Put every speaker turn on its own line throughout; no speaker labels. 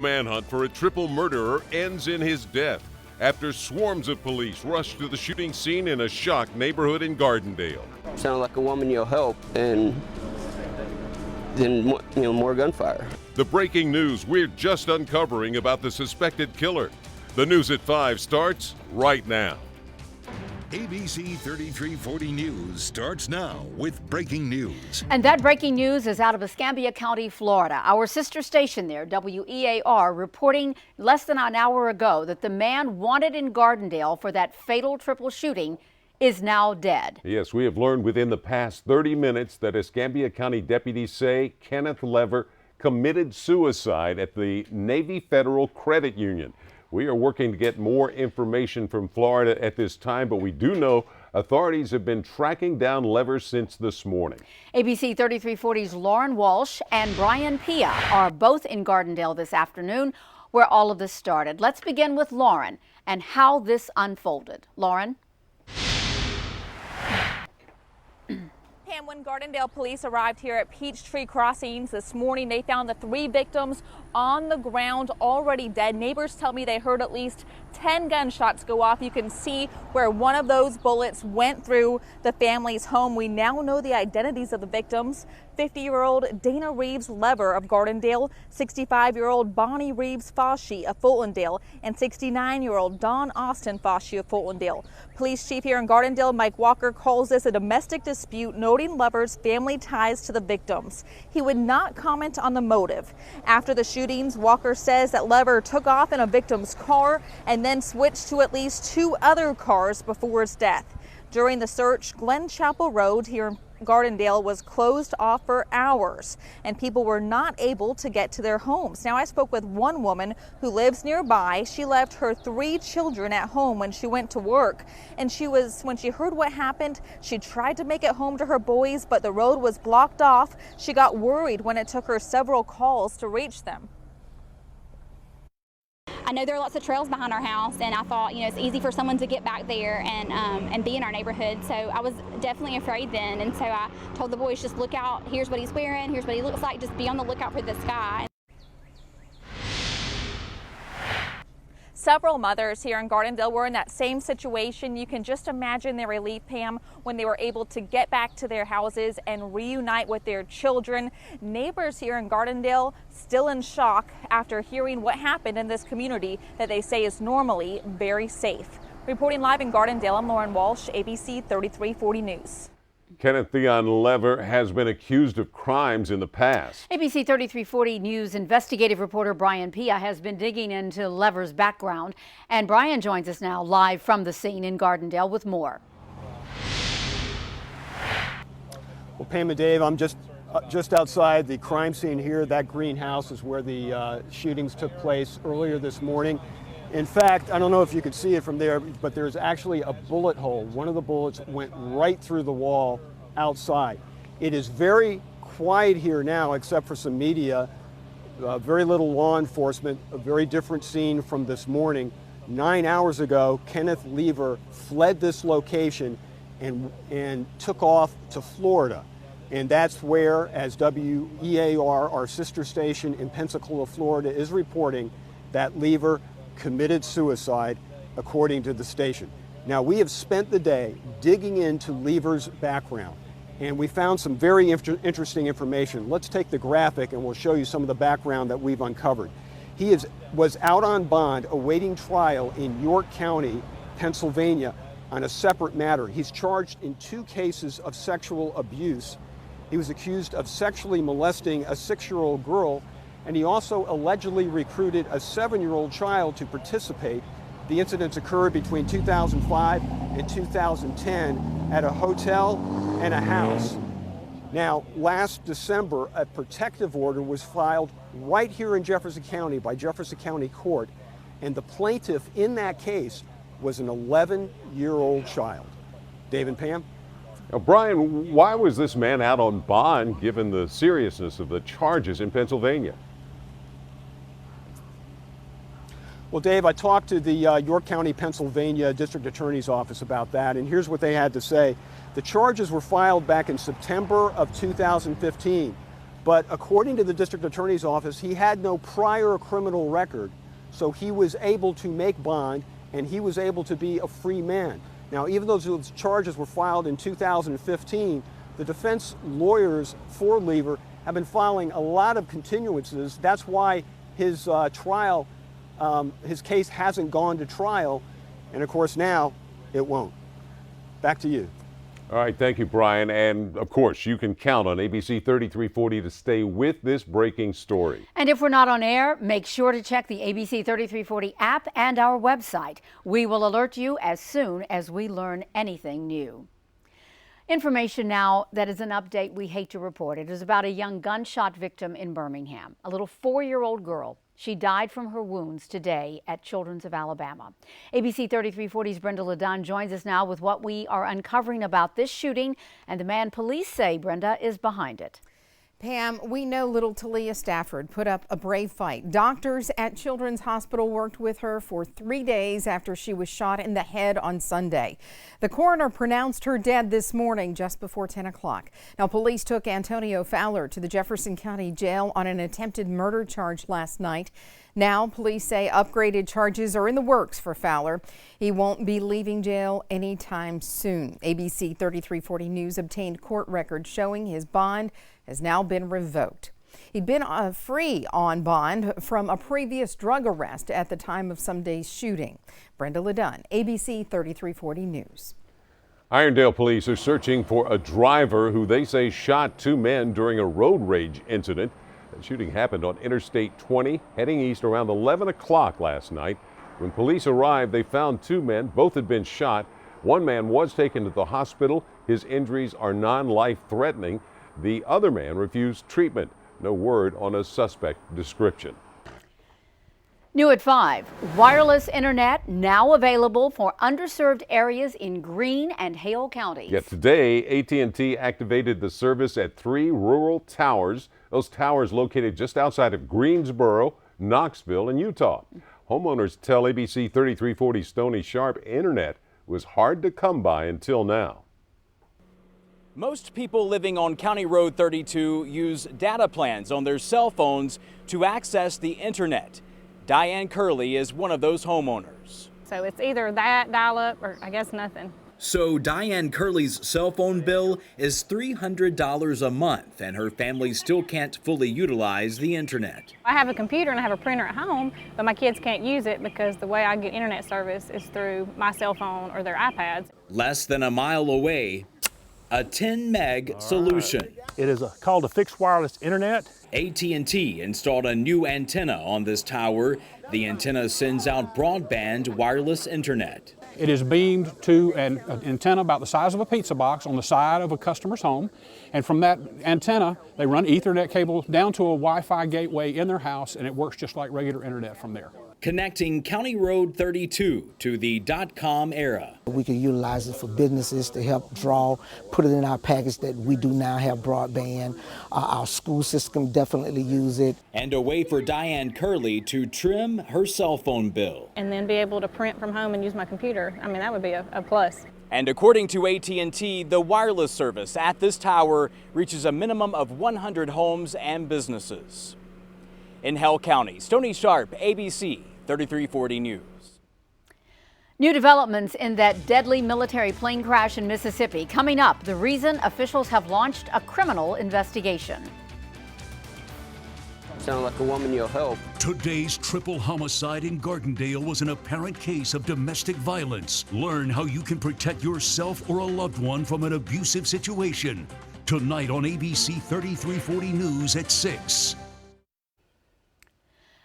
Manhunt for a triple murderer ends in his death after swarms of police rushed to the shooting scene in a shocked neighborhood in Gardendale.
Sounded like a woman you'll help, and then more gunfire.
The breaking news we're just uncovering about the suspected killer. The News at 5 starts right now.
ABC 3340 News starts now with breaking news.
And that breaking news is out of Escambia County, Florida. Our sister station there, WEAR, reporting less than an hour ago that the man wanted in Gardendale for that fatal triple shooting is now dead.
Yes, we have learned within the past 30 minutes that Escambia County deputies say Kenneth Lever committed suicide at the Navy Federal Credit Union. We are working to get more information from Florida at this time, but we do know authorities have been tracking down Lever since this morning.
ABC 3340's Lauren Walsh and Brian Pia are both in Gardendale this afternoon, where all of this started. Let's begin with Lauren and how this unfolded. Lauren?
When Gardendale police arrived here at Peachtree Crossings this morning, they found the 3 victims on the ground already dead. Neighbors tell me they heard at least 10 gunshots go off. You can see where one of those bullets went through the family's home. We now know the identities of the victims. 50-year-old Dana Reeves Lever of Gardendale, 65-year-old Bonnie Reeves Foshee of Fultondale, and 69-year-old Don Austin Foshee of Fultondale. Police chief here in Gardendale, Mike Walker, calls this a domestic dispute, noting Lever's family ties to the victims. He would not comment on the motive. After the shootings, Walker says that Lever took off in a victim's car and then switched to at least 2 other cars before his death. During the search, Glen Chapel Road here in Gardendale was closed off for hours, and people were not able to get to their homes. Now, I spoke with one woman who lives nearby. She left her 3 children at home when she went to work, and when she heard what happened, she tried to make it home to her boys, but the road was blocked off. She got worried when it took her several calls to reach them.
I know there are lots of trails behind our house, and I thought, it's easy for someone to get back there and be in our neighborhood. So I was definitely afraid then, and so I told the boys, just look out. Here's what he's wearing. Here's what he looks like. Just be on the lookout for this guy.
Several mothers here in Gardendale were in that same situation. You can just imagine their relief, Pam, when they were able to get back to their houses and reunite with their children. Neighbors here in Gardendale still in shock after hearing what happened in this community that they say is normally very safe. Reporting live in Gardendale, I'm Lauren Walsh, ABC 3340 News.
Kenneth Theon Lever has been accused of crimes in the past.
ABC 3340 News investigative reporter Brian Pia has been digging into Lever's background, and Brian joins us now live from the scene in Gardendale with more.
Well, Pam and Dave, I'm just outside the crime scene here. That greenhouse is where the shootings took place earlier this morning. In fact, I don't know if you could see it from there, but there's actually a bullet hole. One of the bullets went right through the wall outside. It is very quiet here now, except for some media, very little law enforcement, a very different scene from this morning. 9 hours ago, Kenneth Lever fled this location and took off to Florida. And that's where, as WEAR, our sister station in Pensacola, Florida, is reporting, that Lever committed suicide, according to the station. Now, we have spent the day digging into Lever's background, and we found some very interesting information. Let's take the graphic and we'll show you some of the background that we've uncovered. He was out on bond awaiting trial in York County, Pennsylvania, on a separate matter. He's charged in 2 cases of sexual abuse. He was accused of sexually molesting a 6-year-old girl, and he also allegedly recruited a 7-year-old child to participate. The incidents occurred between 2005 and 2010 at a hotel and a house. Now, last December, a protective order was filed right here in Jefferson County by Jefferson County Court, and the plaintiff in that case was an 11-year-old child. Dave and Pam?
Now, Brian, why was this man out on bond given the seriousness of the charges in Pennsylvania?
Well, Dave, I talked to the York County, Pennsylvania District Attorney's Office about that, and here's what they had to say. The charges were filed back in September of 2015. But according to the district attorney's office, he had no prior criminal record, so he was able to make bond and he was able to be a free man. Now, even though those charges were filed in 2015, the defense lawyers for Lever have been filing a lot of continuances. That's why his his case hasn't gone to trial, and of course now it won't. Back to you.
All right, thank you, Brian. And of course, you can count on ABC 3340 to stay with this breaking story.
And if we're not on air, make sure to check the ABC 3340 app and our website. We will alert you as soon as we learn anything new. Information now that is an update we hate to report. It is about a young gunshot victim in Birmingham, a little 4-year-old girl. She died from her wounds today at Children's of Alabama. ABC 3340's Brenda Ledun joins us now with what we are uncovering about this shooting and the man police say, Brenda, is behind it.
Pam, we know little Talia Stafford put up a brave fight. Doctors at Children's Hospital worked with her for 3 days after she was shot in the head on Sunday. The coroner pronounced her dead this morning just before 10 o'clock. Now, police took Antonio Fowler to the Jefferson County Jail on an attempted murder charge last night. Now, police say upgraded charges are in the works for Fowler. He won't be leaving jail anytime soon. ABC 3340 News obtained court records showing his bond has now been revoked. He'd been free on bond from a previous drug arrest at the time of Sunday's shooting. Brenda Ledun, ABC 3340 News.
Irondale police are searching for a driver who they say shot 2 men during a road rage incident. The shooting happened on Interstate 20, heading east around 11 o'clock last night. When police arrived, they found 2 men. Both had been shot. One man was taken to the hospital. His injuries are non-life threatening. The other man refused treatment. No word on a suspect description.
New at 5, wireless internet now available for underserved areas in Greene and Hale counties.
Yet today, AT&T activated the service at 3 rural towers. Those towers located just outside of Greensboro, Knoxville, and Utah. Homeowners tell ABC 3340 Stony Sharp internet was hard to come by until now.
Most people living on County Road 32 use data plans on their cell phones to access the internet. Diane Curley is one of those homeowners.
So it's either that, dial-up, or I guess nothing.
So Diane Curley's cell phone bill is $300 a month, and her family still can't fully utilize the internet.
I have a computer and I have a printer at home, but my kids can't use it because the way I get internet service is through my cell phone or their iPads.
Less than a mile away, a 10 meg solution.
It is called a fixed wireless internet.
AT&T installed a new antenna on this tower. The antenna sends out broadband wireless internet.
It is beamed to an antenna about the size of a pizza box on the side of a customer's home. And from that antenna, they run Ethernet cable down to a Wi-Fi gateway in their house, and it works just like regular internet from there.
Connecting County Road 32 to the .com era.
We can utilize it for businesses to help put it in our package that we do now have broadband. Our school system definitely use it.
And a way for Diane Curley to trim her cell phone bill.
And then be able to print from home and use my computer. I mean, that would be a plus.
And according to AT&T, the wireless service at this tower reaches a minimum of 100 homes and businesses. In Hale County, Stony Sharp, ABC 3340 News.
New developments in that deadly military plane crash in Mississippi. Coming up, the reason officials have launched a criminal investigation.
Sound like a woman you'll help.
Today's triple homicide in Gardendale was an apparent case of domestic violence. Learn how you can protect yourself or a loved one from an abusive situation. Tonight on ABC 3340 News at 6.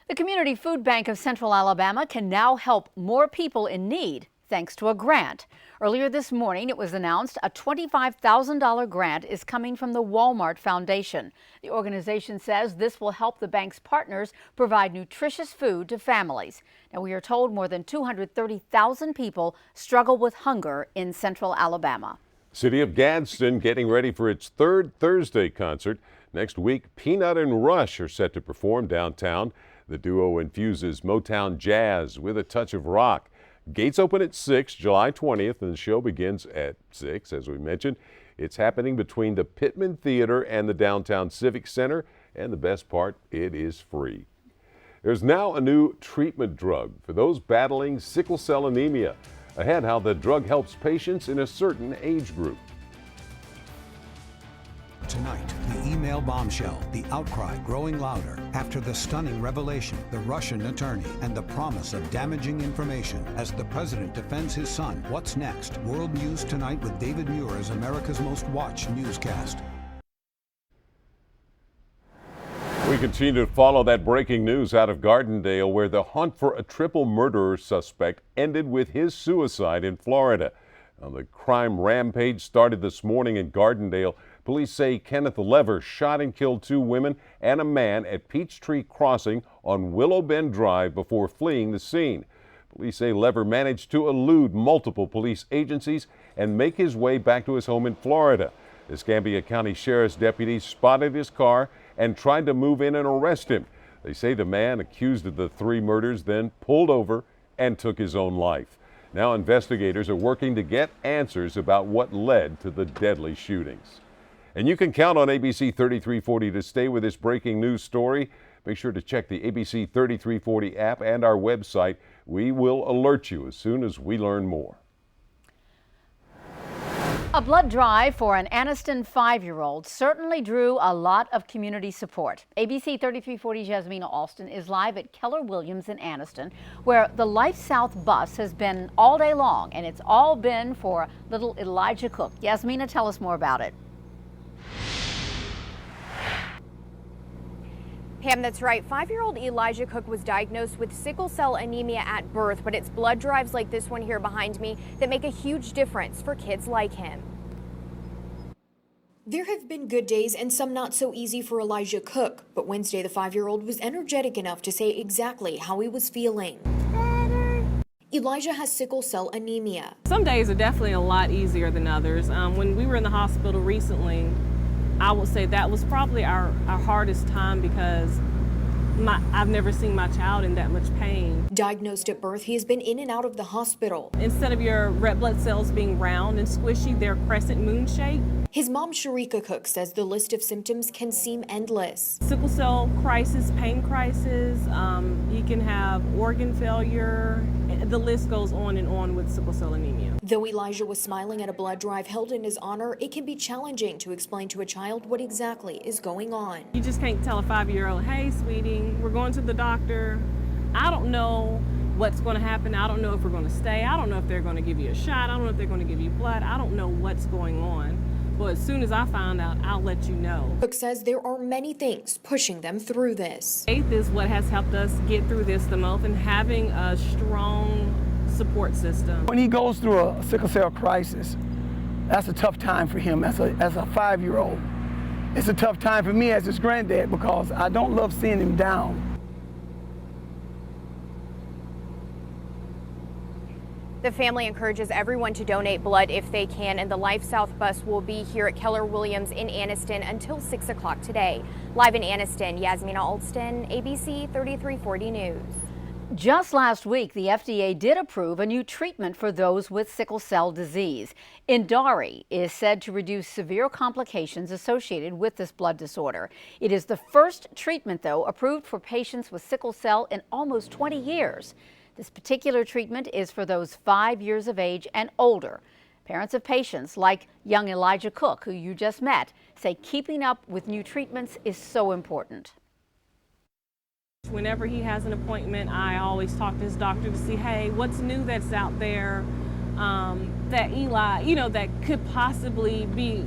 The Community Food Bank of Central Alabama can now help more people in need thanks to a grant. Earlier this morning, it was announced a $25,000 grant is coming from the Walmart Foundation. The organization says this will help the bank's partners provide nutritious food to families. Now, we are told more than 230,000 people struggle with hunger in Central Alabama.
City of Gadsden getting ready for its 3rd Thursday concert. Next week, Peanut and Rush are set to perform downtown. The duo infuses Motown jazz with a touch of rock. Gates open at 6, July 20th, and the show begins at 6, as we mentioned. It's happening between the Pittman Theater and the Downtown Civic Center. And the best part, it is free. There's now a new treatment drug for those battling sickle cell anemia. Ahead, how the drug helps patients in a certain age group.
Tonight, the email bombshell, the outcry growing louder after the stunning revelation, the Russian attorney, and the promise of damaging information as the president defends his son. What's next? World News Tonight with David Muir as America's most watched newscast.
We continue to follow that breaking news out of Gardendale, where the hunt for a triple murderer suspect ended with his suicide in Florida. Now, the crime rampage started this morning in Gardendale. Police say Kenneth Lever shot and killed 2 women and a man at Peachtree Crossing on Willow Bend Drive before fleeing the scene. Police say Lever managed to elude multiple police agencies and make his way back to his home in Florida. The Escambia County Sheriff's deputies spotted his car and tried to move in and arrest him. They say the man accused of the 3 murders then pulled over and took his own life. Now investigators are working to get answers about what led to the deadly shootings. And you can count on ABC 3340 to stay with this breaking news story. Make sure to check the ABC 3340 app and our website. We will alert you as soon as we learn more.
A blood drive for an Anniston 5-year-old certainly drew a lot of community support. ABC 3340's Yasmina Alston is live at Keller Williams in Anniston, where the Life South bus has been all day long, and it's all been for little Elijah Cook. Yasmina, tell us more about it.
Pam, that's right. 5-year-old Elijah Cook was diagnosed with sickle cell anemia at birth, but it's blood drives like this one here behind me that make a huge difference for kids like him.
There have been good days and some not so easy for Elijah Cook, but Wednesday the 5-year-old was energetic enough to say exactly how he was feeling. Elijah has sickle cell anemia.
Some days are definitely a lot easier than others. When we were in the hospital recently, I would say that was probably our hardest time because I've never seen my child in that much pain.
Diagnosed at birth, he has been in and out of the hospital.
Instead of your red blood cells being round and squishy, they're crescent moon shaped.
His mom, Sharika Cook, says the list of symptoms can seem endless.
Sickle cell crisis, pain crisis, you can have organ failure. The list goes on and on with sickle cell anemia.
Though Elijah was smiling at a blood drive held in his honor, it can be challenging to explain to a child what exactly is going on.
You just can't tell a 5-year-old, hey, sweetie, we're going to the doctor. I don't know what's going to happen. I don't know if we're going to stay. I don't know if they're going to give you a shot. I don't know if they're going to give you blood. I don't know what's going on. But as soon as I find out, I'll let you know.
Cook says there are many things pushing them through this.
Faith is what has helped us get through this the most, and having a strong support system.
When he goes through a sickle cell crisis, that's a tough time for him as a 5-year-old. It's a tough time for me as his granddad because I don't love seeing him down.
The family encourages everyone to donate blood if they can, and the Life South bus will be here at Keller Williams in Anniston until 6 o'clock today. Live in Anniston, Yasmina Alston, ABC 3340 News.
Just last week, the FDA did approve a new treatment for those with sickle cell disease. Indari is said to reduce severe complications associated with this blood disorder. It is the first treatment, though, approved for patients with sickle cell in almost 20 years. This particular treatment is for those 5 years of age and older. Parents of patients like young Elijah Cook, who you just met, say keeping up with new treatments is so important.
Whenever he has an appointment, I always talk to his doctor to see, hey, what's new that's out there that Eli, that could possibly be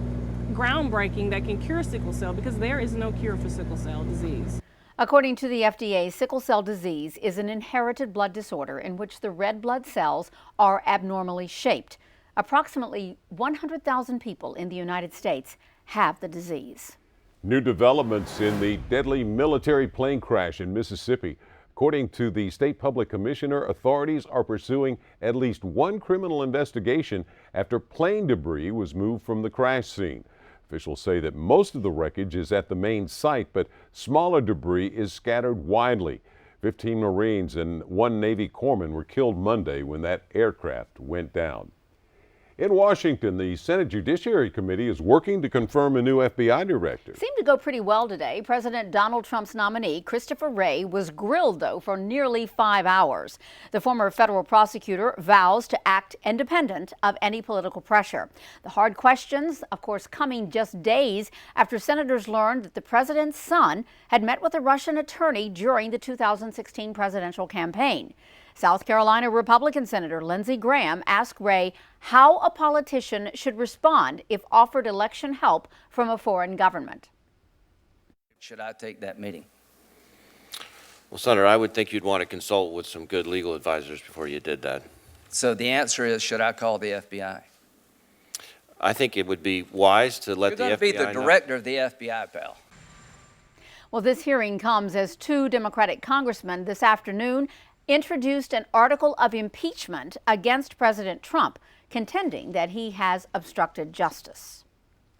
groundbreaking that can cure sickle cell, because there is no cure for sickle cell disease.
According to the FDA, sickle cell disease is an inherited blood disorder in which the red blood cells are abnormally shaped. Approximately 100,000 people in the United States have the disease.
New developments in the deadly military plane crash in Mississippi. According to the state public commissioner, authorities are pursuing at least one criminal investigation after plane debris was moved from the crash scene. Officials say that most of the wreckage is at the main site, but smaller debris is scattered widely. 15 Marines and 1 Navy corpsman were killed Monday when that aircraft went down. In Washington, the Senate Judiciary Committee is working to confirm a new FBI director.
Seemed to go pretty well today. President Donald Trump's nominee, Christopher Wray, was grilled, though, for nearly 5 hours. The former federal prosecutor vows to act independent of any political pressure. The hard questions, of course, coming just days after senators learned that the president's son had met with a Russian attorney during the 2016 presidential campaign. South Carolina Republican Senator Lindsey Graham asked Wray how a politician should respond if offered election help from a foreign government.
Should I take that meeting? Well, Senator, I would think you'd want to consult with some good legal advisors before you did that. So the answer is, should I call the FBI? I think it would be wise to let the FBI know. You're going to be the director of the FBI, pal.
Well, this hearing comes as 2 Democratic congressmen this afternoon introduced an article of impeachment against President Trump, contending that he has obstructed justice.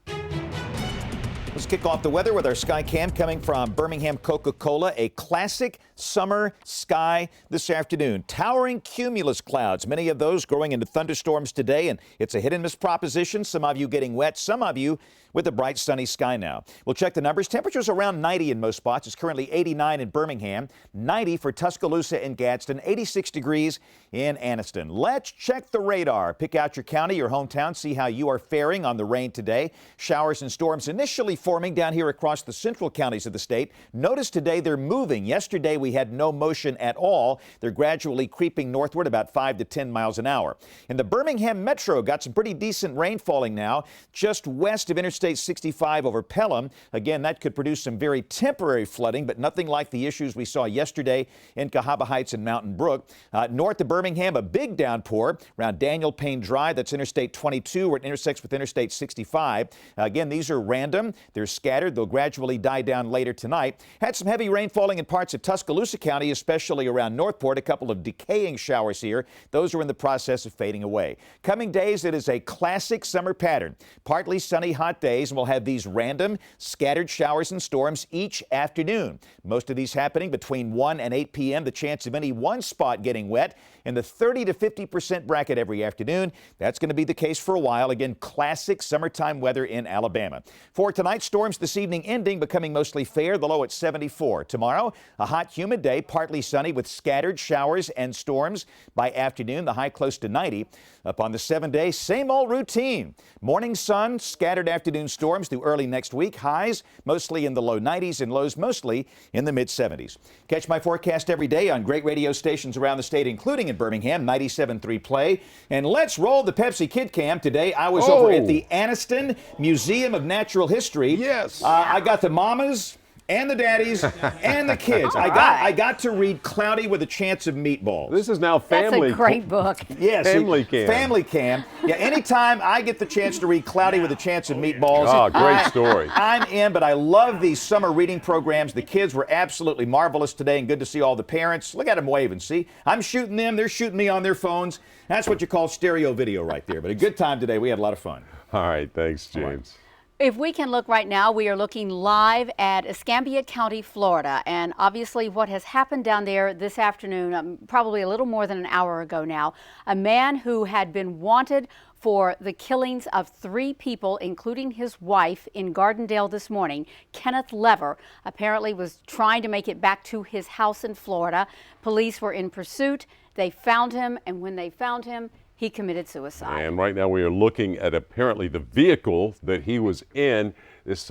Let's kick off the weather with our sky cam coming from Birmingham Coca-Cola. A classic summer sky this afternoon. Towering cumulus clouds, many of those growing into thunderstorms today, and it's a hit and miss proposition. Some of you getting wet, some of you with a bright sunny sky now. We'll check the numbers. Temperatures around 90 in most spots. It's currently 89 in Birmingham, 90 for Tuscaloosa and Gadsden, 86 degrees in Anniston. Let's check the radar. Pick out your county, your hometown, see how you are faring on the rain today. Showers and storms initially forming down here across the central counties of the state. Notice today they're moving. Yesterday we had no motion at all. They're gradually creeping northward about 5 to 10 miles an hour. In the Birmingham metro, got some pretty decent rain falling now just west of Interstate 65 over Pelham. Again, that could produce some very temporary flooding, but nothing like the issues we saw yesterday in Cahaba Heights and Mountain Brook. North of Birmingham, a big downpour around Daniel Payne Drive. That's Interstate 22 where it intersects with Interstate 65. Again, these are random. They're scattered. They'll gradually die down later tonight. Had some heavy rain falling in parts of Tuscaloosa County, especially around Northport. A couple of decaying showers here. Those are in the process of fading away. Coming days, it is a classic summer pattern. Partly sunny, hot days, and we'll have these random scattered showers and storms each afternoon. Most of these happening between 1 and 8 p.m. The chance of any one spot getting wet in the 30 to 50% bracket every afternoon. That's going to be the case for a while. Again, classic summertime weather in Alabama. For tonight, storms this evening ending, becoming mostly fair, the low at 74. Tomorrow, a hot, humid day, partly sunny with scattered showers and storms by afternoon, the high close to 90. Up on the 7-day, same old routine. Morning sun, scattered afternoon storms through early next week. Highs mostly in the low 90s and lows mostly in the mid 70s. Catch my forecast every day on great radio stations around the state, including in Birmingham, 97.3 Play. And let's roll the Pepsi Kid Cam. Today I was over at the Anniston Museum of Natural History.
Yes.
I got the mamas and the daddies and the kids. I got to read Cloudy with a Chance of Meatballs.
This is now family.
That's a great book.
Yes.
Family Cam.
Family Cam. Yeah, anytime I get the chance to read Cloudy with a Chance of Meatballs.
Oh, great story.
I'm in, but I love these summer reading programs. The kids were absolutely marvelous today, and good to see all the parents. Look at them waving, see? I'm shooting them, they're shooting me on their phones. That's what you call stereo video right there. But a good time today. We had a lot of fun.
All right, thanks, James.
If we can look right now, we are looking live at Escambia County, Florida. And obviously what has happened down there this afternoon, probably a little more than an hour ago now, a man who had been wanted for the killings of 3 people, including his wife, in Gardendale this morning, Kenneth Lever, apparently was trying to make it back to his house in Florida. Police were in pursuit. They found him, and when they found him, he committed suicide.
And right now we are looking at apparently the vehicle that he was in. This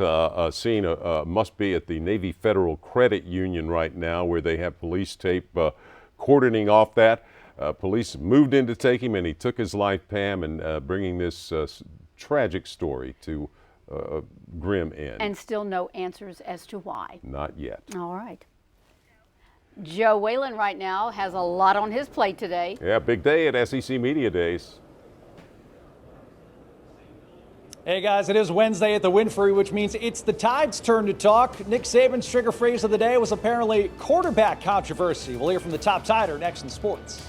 scene must be at the Navy Federal Credit Union right now, where they have police tape cordoning off that. Police moved in to take him, and he took his life, Pam, and bringing this tragic story to a grim end.
And still no answers as to why.
Not yet.
All right. Joe Whalen right now has a lot on his plate today.
Yeah, big day at SEC Media Days.
Hey guys, it is Wednesday at the Winfrey, which means it's the Tide's turn to talk. Nick Saban's trigger phrase of the day was apparently quarterback controversy. We'll hear from the top Tider next in sports.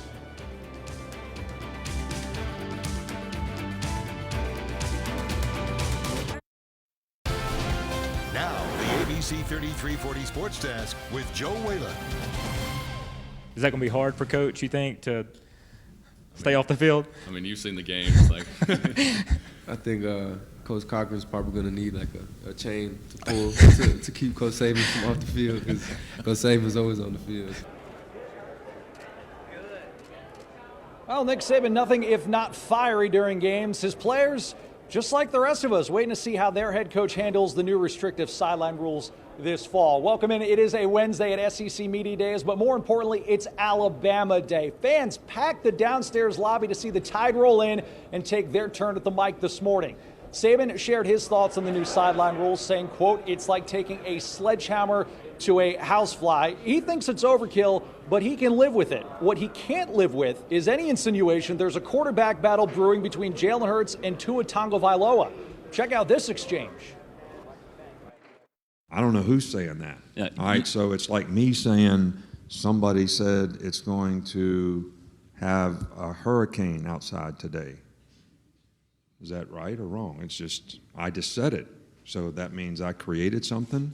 Now, the ABC 3340 Sports Desk with Joe Whalen.
Is that going to be hard for Coach, you think, to stay off the field?
I mean, you've seen the games. Like,
I think Coach Cochran's probably going to need like a chain to pull to keep Coach Saban from off the field, because Coach Saban's always on the field.
Well, Nick Saban, nothing if not fiery during games. His players, just like the rest of us, waiting to see how their head coach handles the new restrictive sideline rules this fall. Welcome in. It is a Wednesday at SEC Media Days, but more importantly, it's Alabama Day. Fans packed the downstairs lobby to see the Tide roll in and take their turn at the mic this morning. Saban shared his thoughts on the new sideline rules, saying, quote, "It's like taking a sledgehammer to a housefly." He thinks it's overkill, but he can live with it. What he can't live with is any insinuation there's a quarterback battle brewing between Jalen Hurts and Tua Tagovailoa. Check out this exchange.
I don't know who's saying that. Yeah. All right, so it's like me saying somebody said it's going to have a hurricane outside today. Is that right or wrong? It's just, I just said it. So that means I created something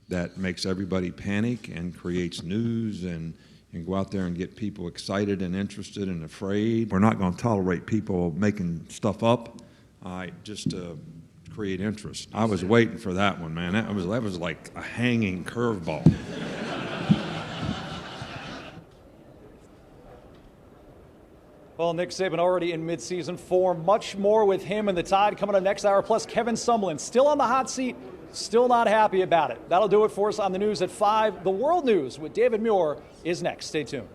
that makes everybody panic and creates news and go out there and get people excited and interested and afraid. We're not going to tolerate people making stuff up, just to create interest. I was waiting for that one, man. That was like a hanging curveball.
Well, Nick Saban already in midseason form. Much more with him and the Tide coming up next hour. Plus, Kevin Sumlin still on the hot seat, still not happy about it. That'll do it for us on the news at 5. The World News with David Muir is next. Stay tuned.